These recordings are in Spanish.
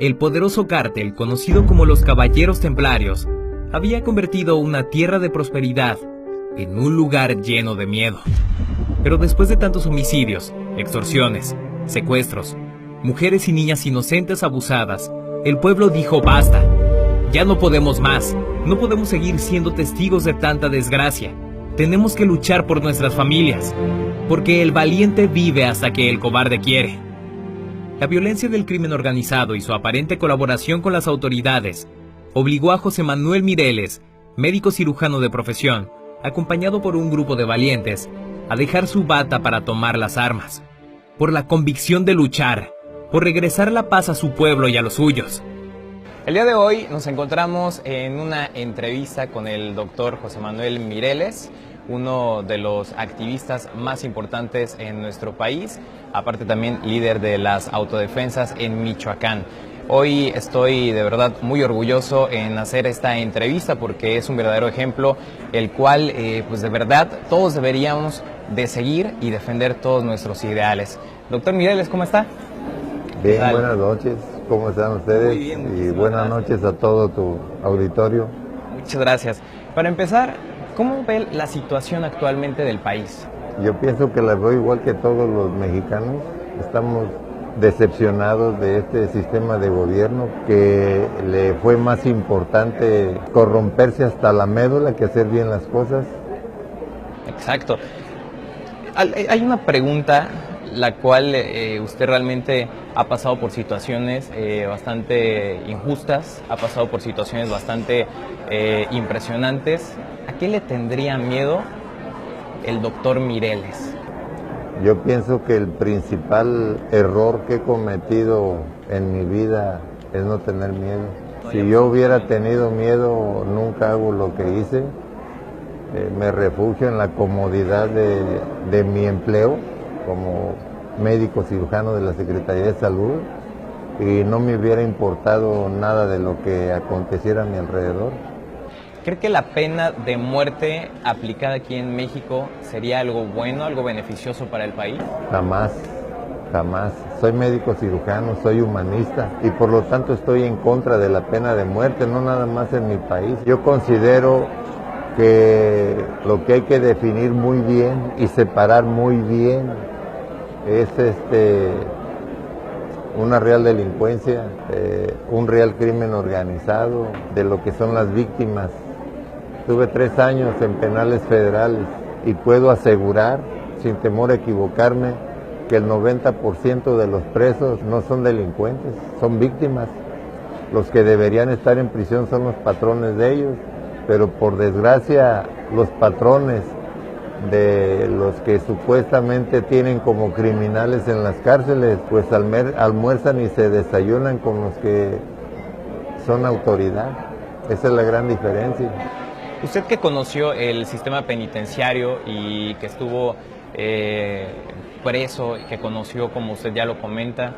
El poderoso cártel, conocido como los Caballeros Templarios, había convertido una tierra de prosperidad en un lugar lleno de miedo. Pero después de tantos homicidios, extorsiones, secuestros, mujeres y niñas inocentes abusadas, el pueblo dijo basta. Ya no podemos más, no podemos seguir siendo testigos de tanta desgracia. Tenemos que luchar por nuestras familias, porque el valiente vive hasta que el cobarde quiere. La violencia del crimen organizado y su aparente colaboración con las autoridades obligó a José Manuel Mireles, médico cirujano de profesión, acompañado por un grupo de valientes, a dejar su bata para tomar las armas, por la convicción de luchar, por regresar la paz a su pueblo y a los suyos. El día de hoy nos encontramos en una entrevista con el doctor José Manuel Mireles, uno de los activistas más importantes en nuestro país, aparte también líder de las autodefensas en Michoacán. Hoy estoy de verdad muy orgulloso en hacer esta entrevista porque es un verdadero ejemplo, el cual pues de verdad todos deberíamos de seguir y defender todos nuestros ideales. Doctor Mireles, ¿cómo está? Bien, buenas noches, ¿cómo están ustedes? Muy bien, y buenas noches a todo tu auditorio. Muchas gracias. Para empezar, ¿cómo ve la situación actualmente del país? Yo pienso que la veo igual que todos los mexicanos. Estamos decepcionados de este sistema de gobierno que le fue más importante corromperse hasta la médula que hacer bien las cosas. Exacto. Hay una pregunta la cual usted realmente ha pasado por situaciones bastante injustas, ha pasado por situaciones bastante impresionantes. ¿A qué le tendría miedo el doctor Mireles? Yo pienso que el principal error que he cometido en mi vida es no tener miedo. Si yo hubiera tenido miedo, nunca hago lo que hice. Me refugio en la comodidad de mi empleo como médico cirujano de la Secretaría de Salud y no me hubiera importado nada de lo que aconteciera a mi alrededor. ¿Cree que la pena de muerte aplicada aquí en México sería algo bueno, algo beneficioso para el país? Jamás, jamás. Soy médico cirujano, soy humanista y por lo tanto estoy en contra de la pena de muerte, no nada más en mi país. Yo considero que lo que hay que definir muy bien y separar muy bien es una real delincuencia, un real crimen organizado, de lo que son las víctimas. Tuve 3 años en penales federales y puedo asegurar, sin temor a equivocarme, que el 90% de los presos no son delincuentes, son víctimas. Los que deberían estar en prisión son los patrones de ellos, pero por desgracia los patrones de los que supuestamente tienen como criminales en las cárceles, pues almuerzan y se desayunan con los que son autoridad. Esa es la gran diferencia. Usted que conoció el sistema penitenciario y que estuvo preso y que conoció, como usted ya lo comenta,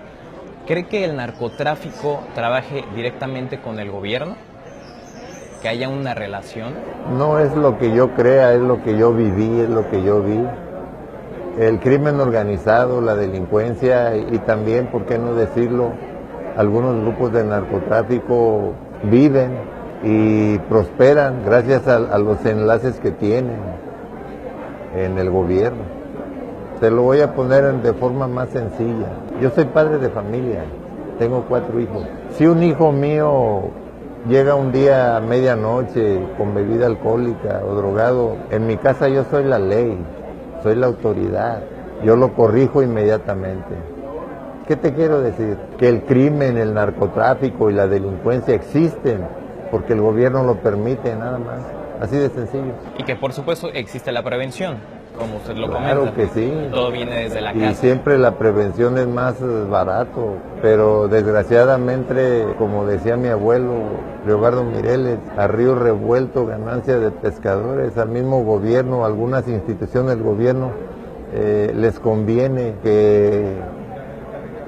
¿cree que el narcotráfico trabaje directamente con el gobierno? ¿Que haya una relación? No es lo que yo crea, es lo que yo viví, es lo que yo vi. El crimen organizado, la delincuencia y también, ¿por qué no decirlo?, algunos grupos de narcotráfico viven y prosperan gracias a los enlaces que tienen en el gobierno. Te lo voy a poner de forma más sencilla. Yo soy padre de familia, tengo 4 hijos. Si un hijo mío llega un día a medianoche con bebida alcohólica o drogado, en mi casa yo soy la ley, soy la autoridad, yo lo corrijo inmediatamente. ¿Qué te quiero decir? Que el crimen, el narcotráfico y la delincuencia existen porque el gobierno lo permite, nada más, así de sencillo. Y que por supuesto existe la prevención, como usted lo comenta. Claro que sí. Todo viene desde la casa. Y siempre la prevención es más barato, pero desgraciadamente, como decía mi abuelo Leobardo Mireles, a río revuelto ganancia de pescadores. Al mismo gobierno, algunas instituciones del gobierno les conviene que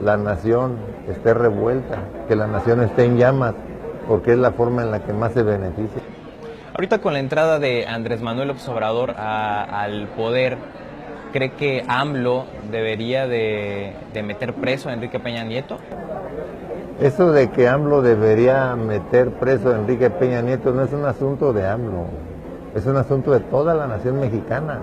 la nación esté revuelta, que la nación esté en llamas, porque es la forma en la que más se beneficia. Ahorita con la entrada de Andrés Manuel López Obrador al poder, ¿cree que AMLO debería de meter preso a Enrique Peña Nieto? Eso de que AMLO debería meter preso a Enrique Peña Nieto no es un asunto de AMLO, es un asunto de toda la nación mexicana.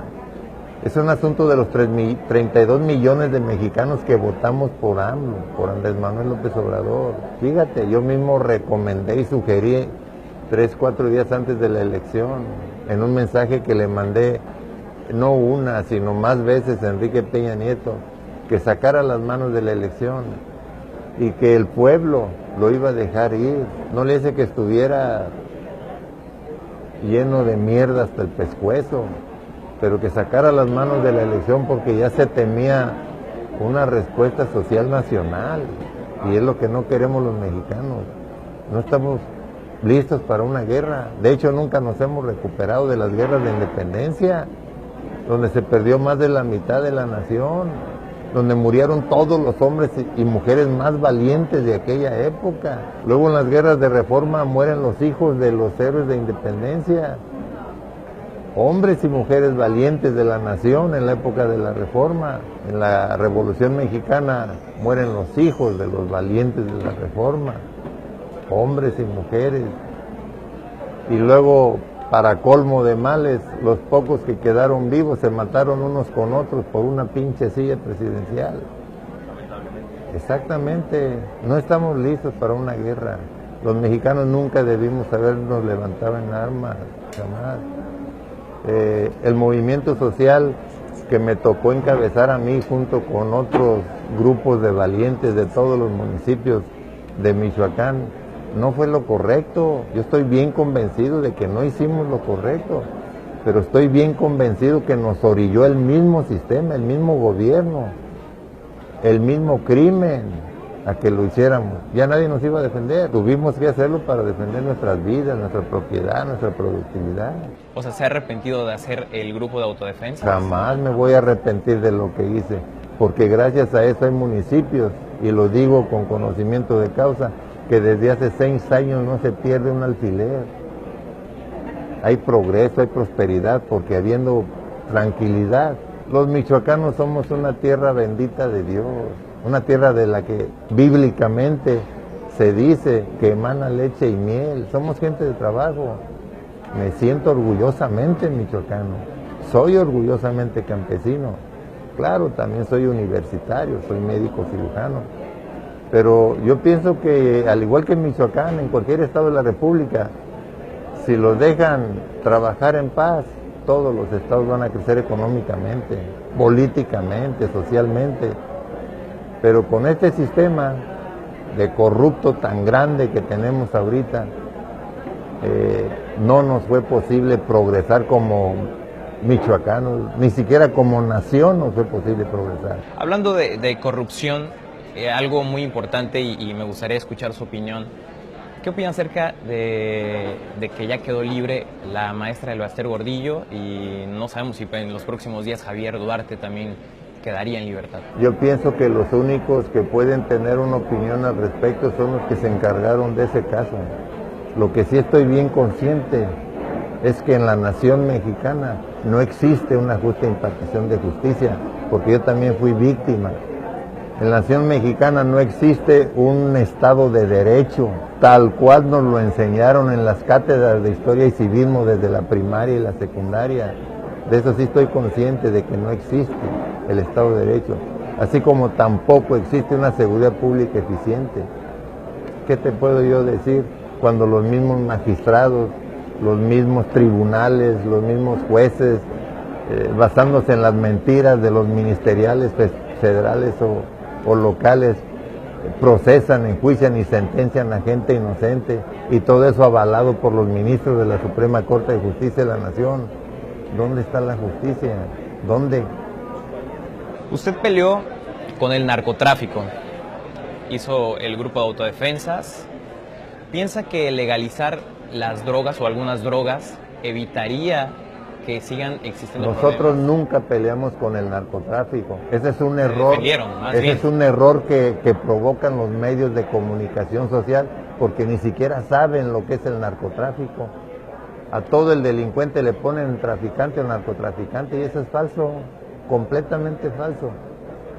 Es un asunto de los 32 millones de mexicanos que votamos por AMLO, por Andrés Manuel López Obrador. Fíjate, yo mismo recomendé y sugerí 3, 4 días antes de la elección, en un mensaje que le mandé, no una, sino más veces a Enrique Peña Nieto, que sacara las manos de la elección y que el pueblo lo iba a dejar ir. No le dice que estuviera lleno de mierda hasta el pescuezo, pero que sacara las manos de la elección porque ya se temía una respuesta social nacional, y es lo que no queremos los mexicanos. No estamos listos para una guerra. De hecho, nunca nos hemos recuperado de las guerras de independencia, donde se perdió más de la mitad de la nación, donde murieron todos los hombres y mujeres más valientes de aquella época. Luego en las guerras de reforma mueren los hijos de los héroes de independencia. Hombres y mujeres valientes de la nación en la época de la Reforma. En la Revolución Mexicana mueren los hijos de los valientes de la Reforma, hombres y mujeres. Y luego, para colmo de males, los pocos que quedaron vivos se mataron unos con otros por una pinche silla presidencial. Exactamente, no estamos listos para una guerra. Los mexicanos nunca debimos habernos levantado en armas, jamás. El movimiento social que me tocó encabezar a mí junto con otros grupos de valientes de todos los municipios de Michoacán no fue lo correcto. Yo estoy bien convencido de que no hicimos lo correcto, pero estoy bien convencido que nos orilló el mismo sistema, el mismo gobierno, el mismo crimen a que lo hiciéramos. Ya nadie nos iba a defender, tuvimos que hacerlo para defender nuestras vidas, nuestra propiedad, nuestra productividad. O sea, ¿se ha arrepentido de hacer el grupo de autodefensa? Jamás me voy a arrepentir de lo que hice, porque gracias a eso hay municipios, y lo digo con conocimiento de causa, que desde hace 6 años no se pierde un alfiler. Hay progreso, hay prosperidad, porque habiendo tranquilidad. Los michoacanos somos una tierra bendita de Dios, una tierra de la que bíblicamente se dice que emana leche y miel. Somos gente de trabajo. Me siento orgullosamente michoacano, soy orgullosamente campesino. Claro, también soy universitario, soy médico cirujano, pero yo pienso que al igual que en Michoacán, en cualquier estado de la República, si los dejan trabajar en paz, todos los estados van a crecer económicamente, políticamente, socialmente. Pero con este sistema de corrupto tan grande que tenemos ahorita, no nos fue posible progresar como michoacanos, ni siquiera como nación nos fue posible progresar. Hablando de corrupción, algo muy importante y me gustaría escuchar su opinión. ¿Qué opina acerca de que ya quedó libre la maestra del Baster Gordillo y no sabemos si en los próximos días Javier Duarte también quedaría en libertad? Yo pienso que los únicos que pueden tener una opinión al respecto son los que se encargaron de ese caso. Lo que sí estoy bien consciente es que en la nación mexicana no existe una justa impartición de justicia, porque yo también fui víctima. En la nación mexicana no existe un Estado de Derecho, tal cual nos lo enseñaron en las cátedras de Historia y Civismo desde la primaria y la secundaria. De eso sí estoy consciente, de que no existe el Estado de Derecho, así como tampoco existe una seguridad pública eficiente. ¿Qué te puedo yo decir cuando los mismos magistrados, los mismos tribunales, los mismos jueces, basándose en las mentiras de los ministeriales federales o locales, procesan, enjuician y sentencian a gente inocente, y todo eso avalado por los ministros de la Suprema Corte de Justicia de la Nación? ¿Dónde está la justicia? ¿Dónde? Usted peleó con el narcotráfico, hizo el grupo de autodefensas. ¿Piensa que legalizar las drogas o algunas drogas evitaría que sigan existiendo Nosotros problemas? nunca peleamos con el narcotráfico. Ese es un error. Más Ese bien. es un error que provocan los medios de comunicación social, porque ni siquiera saben lo que es el narcotráfico. A todo el delincuente le ponen traficante o narcotraficante, y eso es falso, completamente falso.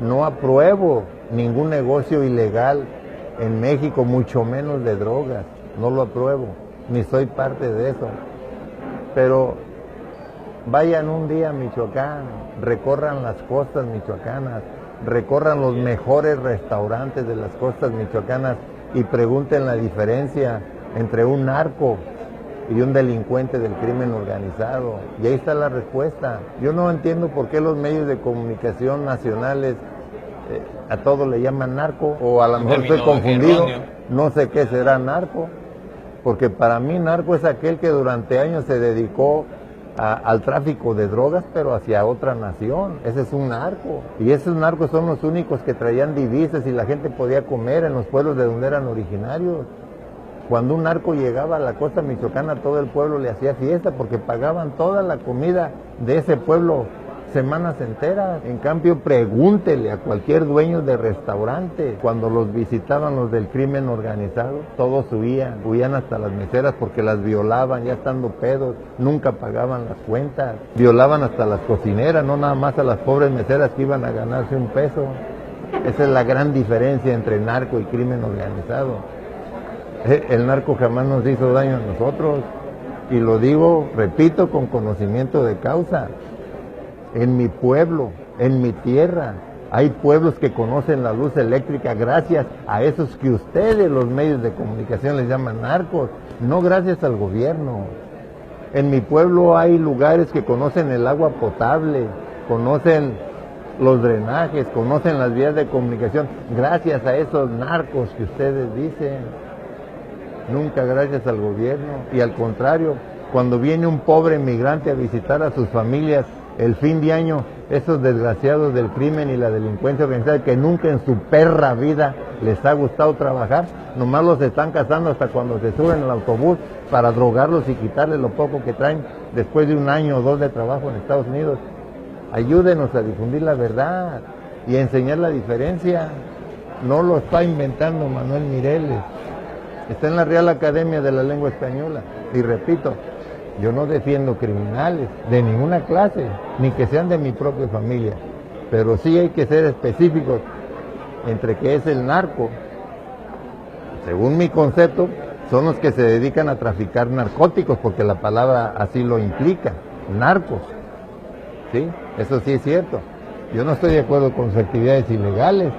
No apruebo ningún negocio ilegal en México, mucho menos de drogas. No lo apruebo, ni soy parte de eso. Pero vayan un día a Michoacán, recorran las costas michoacanas, recorran los mejores restaurantes de las costas michoacanas y pregunten la diferencia entre un narco y un delincuente del crimen organizado. Y ahí está la respuesta. Yo no entiendo por qué los medios de comunicación nacionales a todo le llaman narco, o a lo mejor estoy confundido, no sé qué será narco, porque para mí narco es aquel que durante años se dedicó al tráfico de drogas, pero hacia otra nación. Ese es un narco, y esos narcos son los únicos que traían divisas y la gente podía comer en los pueblos de donde eran originarios. Cuando un narco llegaba a la costa michoacana, todo el pueblo le hacía fiesta porque pagaban toda la comida de ese pueblo semanas enteras. En cambio, pregúntele a cualquier dueño de restaurante, cuando los visitaban los del crimen organizado, todos huían hasta las meseras porque las violaban ya estando pedos, nunca pagaban las cuentas, violaban hasta las cocineras, no nada más a las pobres meseras que iban a ganarse un peso. Esa es la gran diferencia entre narco y crimen organizado. El narco jamás nos hizo daño a nosotros, y lo digo, repito, con conocimiento de causa. En mi pueblo, en mi tierra, hay pueblos que conocen la luz eléctrica gracias a esos que ustedes, los medios de comunicación, les llaman narcos, no gracias al gobierno. En mi pueblo hay lugares que conocen el agua potable, conocen los drenajes, conocen las vías de comunicación, gracias a esos narcos que ustedes dicen, nunca gracias al gobierno. Y al contrario, cuando viene un pobre migrante a visitar a sus familias el fin de año, esos desgraciados del crimen y la delincuencia organizada que nunca en su perra vida les ha gustado trabajar, nomás los están cazando hasta cuando se suben al autobús para drogarlos y quitarles lo poco que traen después de un año o dos de trabajo en Estados Unidos. Ayúdenos a difundir la verdad y a enseñar la diferencia. No lo está inventando Manuel Mireles, está en la Real Academia de la Lengua Española. Y repito, yo no defiendo criminales de ninguna clase, ni que sean de mi propia familia, pero sí hay que ser específicos entre qué es el narco. Según mi concepto, son los que se dedican a traficar narcóticos, porque la palabra así lo implica, narcos. ¿Sí? Eso sí es cierto. Yo no estoy de acuerdo con sus actividades ilegales.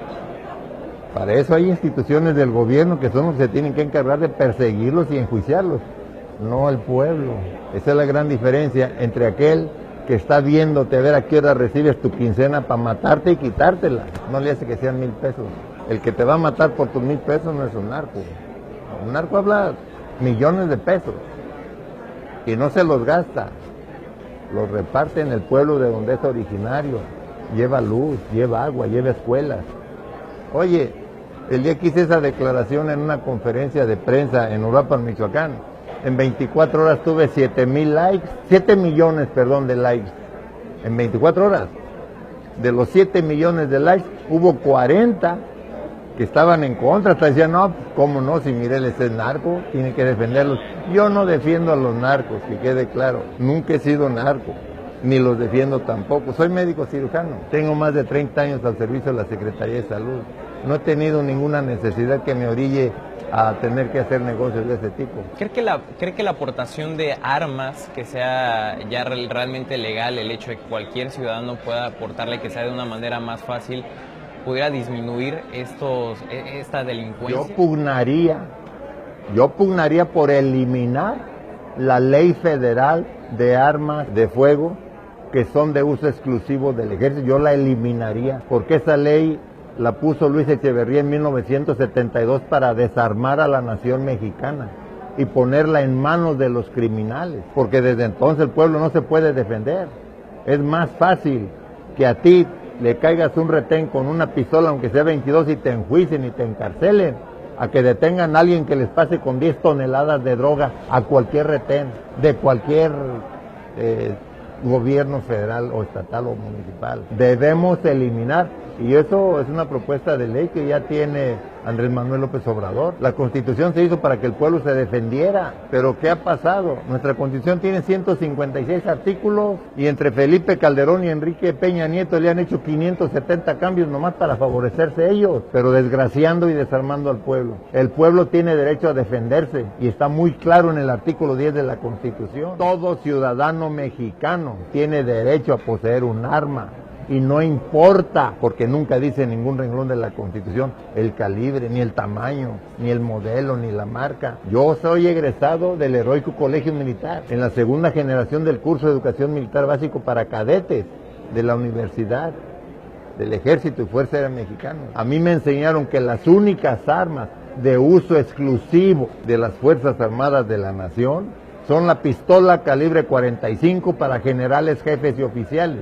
Para eso hay instituciones del gobierno que son los que se tienen que encargar de perseguirlos y enjuiciarlos, no el pueblo. Esa es la gran diferencia entre aquel que está viéndote a ver a qué hora recibes tu quincena para matarte y quitártela. No le hace que sean 1,000 pesos. El que te va a matar por tus 1,000 pesos no es un narco. Un narco habla millones de pesos y no se los gasta. Los reparte en el pueblo de donde es originario. Lleva luz, lleva agua, lleva escuelas. Oye, el día que hice esa declaración en una conferencia de prensa en Uruapan, Michoacán, en 24 horas tuve 7 millones de likes. En 24 horas. De los 7 millones de likes, hubo 40 que estaban en contra. Hasta decían, no, cómo no, si Mireles es narco, tiene que defenderlos. Yo no defiendo a los narcos, que quede claro. Nunca he sido narco, ni los defiendo tampoco. Soy médico cirujano. Tengo más de 30 años al servicio de la Secretaría de Salud. No he tenido ninguna necesidad que me orille a tener que hacer negocios de ese tipo. ¿Cree que la aportación de armas, que sea ya realmente legal, el hecho de que cualquier ciudadano pueda aportarle, que sea de una manera más fácil, pudiera disminuir esta delincuencia? Yo pugnaría por eliminar la ley federal de armas de fuego que son de uso exclusivo del ejército. Yo la eliminaría, porque esa ley la puso Luis Echeverría en 1972 para desarmar a la nación mexicana y ponerla en manos de los criminales, porque desde entonces el pueblo no se puede defender. Es más fácil que a ti le caigas un retén con una pistola, aunque sea 22, y te enjuicien y te encarcelen, a que detengan a alguien que les pase con 10 toneladas de droga a cualquier retén, de cualquier gobierno federal o estatal o municipal. Debemos eliminar, y eso es una propuesta de ley que ya tiene Andrés Manuel López Obrador. La Constitución se hizo para que el pueblo se defendiera, pero ¿qué ha pasado? Nuestra Constitución tiene 156 artículos y entre Felipe Calderón y Enrique Peña Nieto le han hecho 570 cambios nomás para favorecerse ellos, pero desgraciando y desarmando al pueblo. El pueblo tiene derecho a defenderse y está muy claro en el artículo 10 de la Constitución. Todo ciudadano mexicano tiene derecho a poseer un arma. Y no importa, porque nunca dice en ningún renglón de la Constitución, el calibre, ni el tamaño, ni el modelo, ni la marca. Yo soy egresado del Heroico Colegio Militar, en la segunda generación del curso de Educación Militar Básico para cadetes de la Universidad del Ejército y Fuerza Aérea Mexicana. A mí me enseñaron que las únicas armas de uso exclusivo de las Fuerzas Armadas de la Nación son la pistola calibre 45 para generales, jefes y oficiales,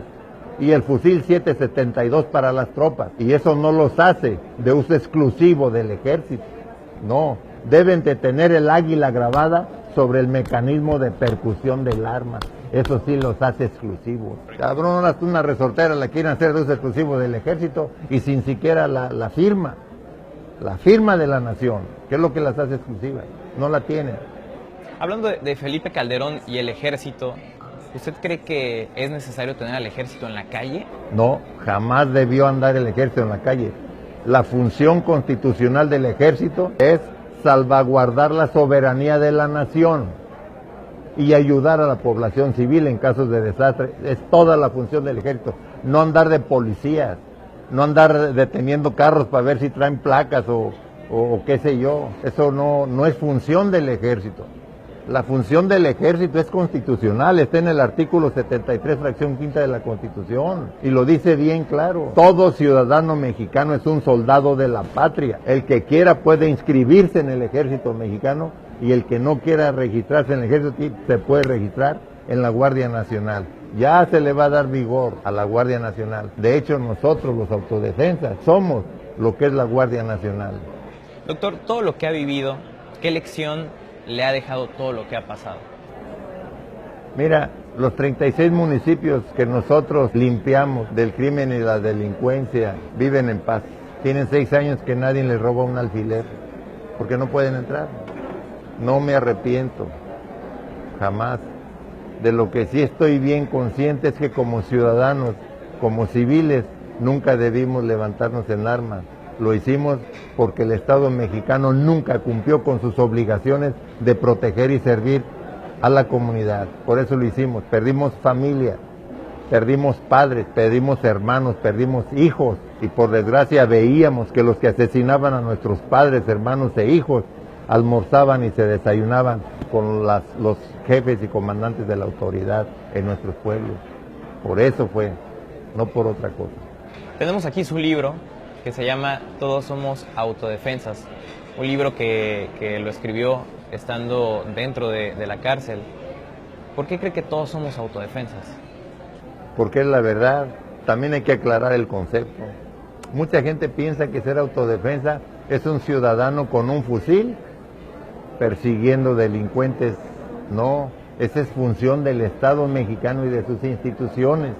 y el fusil 7.72 para las tropas, y eso no los hace de uso exclusivo del ejército, no, deben de tener el águila grabada sobre el mecanismo de percusión del arma, eso sí los hace exclusivos. Cabrón, una resortera la quieren hacer de uso exclusivo del ejército y sin siquiera la firma de la nación, que es lo que las hace exclusivas, no la tienen. Hablando de Felipe Calderón y el ejército, ¿usted cree que es necesario tener al ejército en la calle? No, jamás debió andar el ejército en la calle. La función constitucional del ejército es salvaguardar la soberanía de la nación y ayudar a la población civil en casos de desastre. Es toda la función del ejército. No andar de policías, no andar deteniendo carros para ver si traen placas o qué sé yo. Eso no es función del ejército. La función del ejército es constitucional, está en el artículo 73, fracción quinta de la Constitución, y lo dice bien claro. Todo ciudadano mexicano es un soldado de la patria. El que quiera puede inscribirse en el ejército mexicano y el que no quiera registrarse en el ejército se puede registrar en la Guardia Nacional. Ya se le va a dar vigor a la Guardia Nacional. De hecho, nosotros los autodefensas somos lo que es la Guardia Nacional. Doctor, todo lo que ha vivido, ¿qué lección le ha dejado todo lo que ha pasado? Mira, los 36 municipios que nosotros limpiamos del crimen y la delincuencia viven en paz. Tienen 6 años que nadie les roba un alfiler, porque no pueden entrar. No me arrepiento, jamás. De lo que sí estoy bien consciente es que como ciudadanos, como civiles, nunca debimos levantarnos en armas. Lo hicimos porque el Estado mexicano nunca cumplió con sus obligaciones de proteger y servir a la comunidad. Por eso lo hicimos. Perdimos familia, perdimos padres, perdimos hermanos, perdimos hijos. Y por desgracia veíamos que los que asesinaban a nuestros padres, hermanos e hijos almorzaban y se desayunaban con los jefes y comandantes de la autoridad en nuestros pueblos. Por eso fue, no por otra cosa. Tenemos aquí su libro, que se llama Todos somos autodefensas, un libro que lo escribió estando dentro de la cárcel. ¿Por qué cree que todos somos autodefensas? Porque es la verdad, también hay que aclarar el concepto. Mucha gente piensa que ser autodefensa es un ciudadano con un fusil persiguiendo delincuentes. No, esa es función del Estado mexicano y de sus instituciones,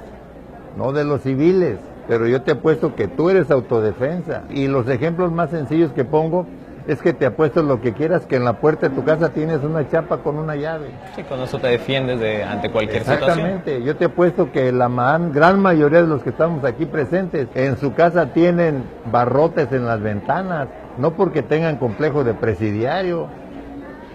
no de los civiles. Pero yo te apuesto que tú eres autodefensa. Y los ejemplos más sencillos que pongo es que te apuesto lo que quieras, que en la puerta de tu casa tienes una chapa con una llave. Sí, con eso te defiendes ante cualquier situación. Exactamente. Yo te apuesto que la gran mayoría de los que estamos aquí presentes en su casa tienen barrotes en las ventanas, no porque tengan complejo de presidiario,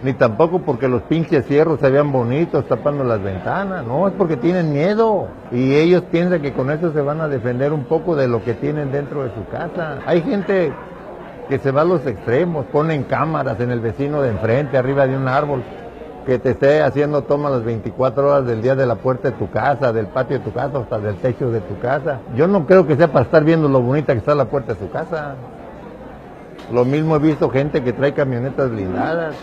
ni tampoco porque los pinches cierros se vean bonitos tapando las ventanas, no, es porque tienen miedo y ellos piensan que con eso se van a defender un poco de lo que tienen dentro de su casa. Hay gente que se va a los extremos, ponen cámaras en el vecino de enfrente, arriba de un árbol, que te esté haciendo toma las 24 horas del día de la puerta de tu casa, del patio de tu casa, hasta del techo de tu casa. Yo no creo que sea para estar viendo lo bonita que está la puerta de su casa. Lo mismo he visto gente que trae camionetas blindadas.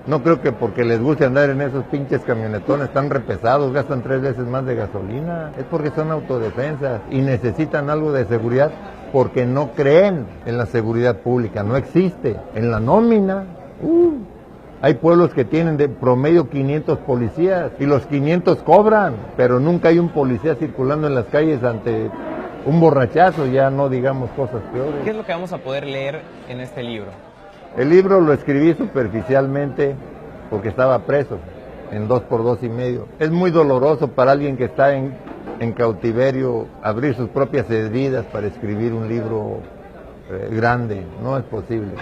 No creo que porque les guste andar en esos pinches camionetones tan repesados, gastan 3 veces más de gasolina. Es porque son autodefensas y necesitan algo de seguridad porque no creen en la seguridad pública, no existe. En la nómina, Hay pueblos que tienen de promedio 500 policías y los 500 cobran, pero nunca hay un policía circulando en las calles ante un borrachazo, ya no digamos cosas peores. ¿Qué es lo que vamos a poder leer en este libro? El libro lo escribí superficialmente porque estaba preso en 2x2.5. Es muy doloroso para alguien que está en cautiverio abrir sus propias heridas para escribir un libro grande, no es posible,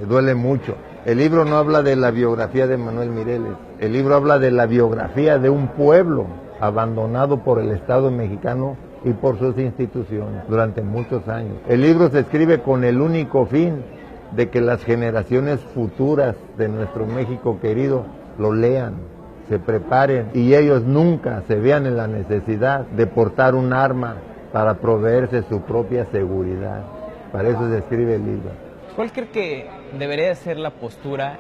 duele mucho. El libro no habla de la biografía de Manuel Mireles, el libro habla de la biografía de un pueblo abandonado por el Estado mexicano y por sus instituciones durante muchos años. El libro se escribe con el único fin de que las generaciones futuras de nuestro México querido lo lean, se preparen y ellos nunca se vean en la necesidad de portar un arma para proveerse su propia seguridad. Para eso se escribe el libro. ¿Cuál cree que debería ser la postura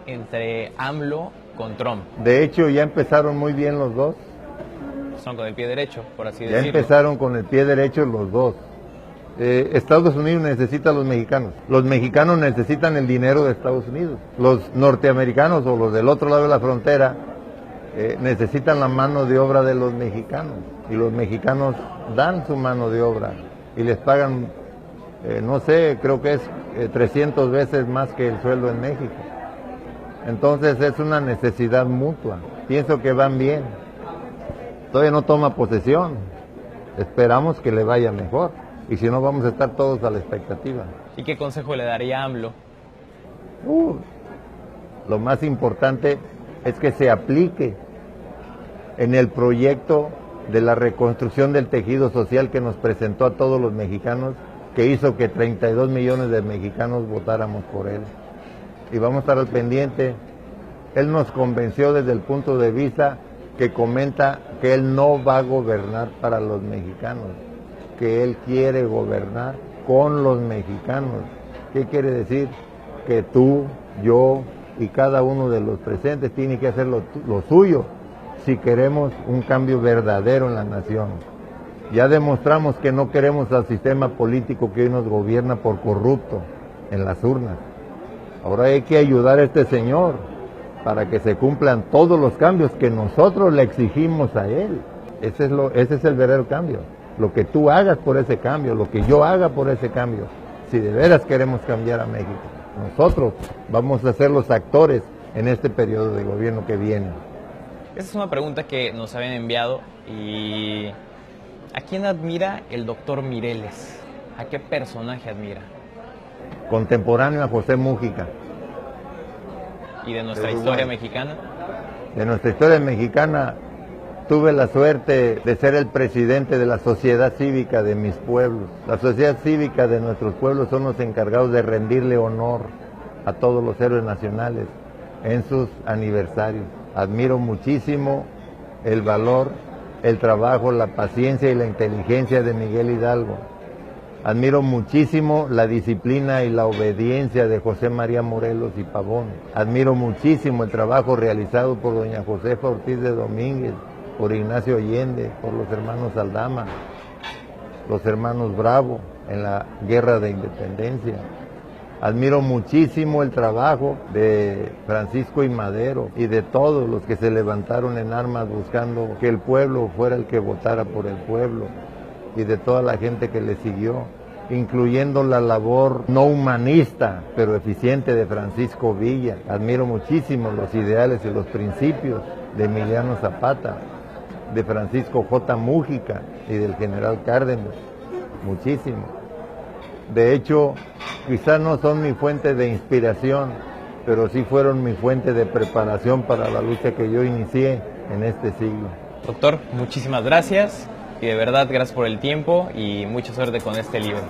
entre AMLO con Trump? De hecho, ya empezaron muy bien los dos. Son con el pie derecho, por así Ya decirlo. empezaron con el pie derecho los dos. Estados Unidos necesita a los mexicanos necesitan el dinero de Estados Unidos, los norteamericanos o los del otro lado de la frontera necesitan la mano de obra de los mexicanos y los mexicanos dan su mano de obra y les pagan, no sé, creo que es 300 veces más que el sueldo en México. Entonces es una necesidad mutua, pienso que van bien, todavía no toma posesión, esperamos que le vaya mejor. Y si no, vamos a estar todos a la expectativa. ¿Y qué consejo le daría a AMLO? Lo más importante es que se aplique en el proyecto de la reconstrucción del tejido social que nos presentó a todos los mexicanos, que hizo que 32 millones de mexicanos votáramos por él. Y vamos a estar al pendiente. Él nos convenció desde el punto de vista que comenta que él no va a gobernar para los mexicanos, que él quiere gobernar con los mexicanos. ¿Qué quiere decir? Que tú, yo y cada uno de los presentes tiene que hacer lo suyo si queremos un cambio verdadero en la nación. Ya demostramos que no queremos al sistema político que hoy nos gobierna por corrupto en las urnas. Ahora hay que ayudar a este señor para que se cumplan todos los cambios que nosotros le exigimos a él. Ese es el verdadero cambio. Lo que tú hagas por ese cambio, lo que yo haga por ese cambio, si de veras queremos cambiar a México. Nosotros vamos a ser los actores en este periodo de gobierno que viene. Esa es una pregunta que nos habían enviado. ¿Y a quién admira el doctor Mireles? ¿A qué personaje admira? Contemporáneo a José Mújica. ¿Y de nuestra historia mexicana? De nuestra historia mexicana, tuve la suerte de ser el presidente de la sociedad cívica de mis pueblos. La sociedad cívica de nuestros pueblos son los encargados de rendirle honor a todos los héroes nacionales en sus aniversarios. Admiro muchísimo el valor, el trabajo, la paciencia y la inteligencia de Miguel Hidalgo. Admiro muchísimo la disciplina y la obediencia de José María Morelos y Pavón. Admiro muchísimo el trabajo realizado por doña Josefa Ortiz de Domínguez, por Ignacio Allende, por los hermanos Aldama, los hermanos Bravo en la Guerra de Independencia. Admiro muchísimo el trabajo de Francisco I. Madero y de todos los que se levantaron en armas buscando que el pueblo fuera el que votara por el pueblo, y de toda la gente que le siguió, incluyendo la labor no humanista, pero eficiente de Francisco Villa. Admiro muchísimo los ideales y los principios de Emiliano Zapata, de Francisco J. Mújica y del general Cárdenas, muchísimo. De hecho, quizás no son mi fuente de inspiración, pero sí fueron mi fuente de preparación para la lucha que yo inicié en este siglo. Doctor, muchísimas gracias y de verdad gracias por el tiempo y mucha suerte con este libro.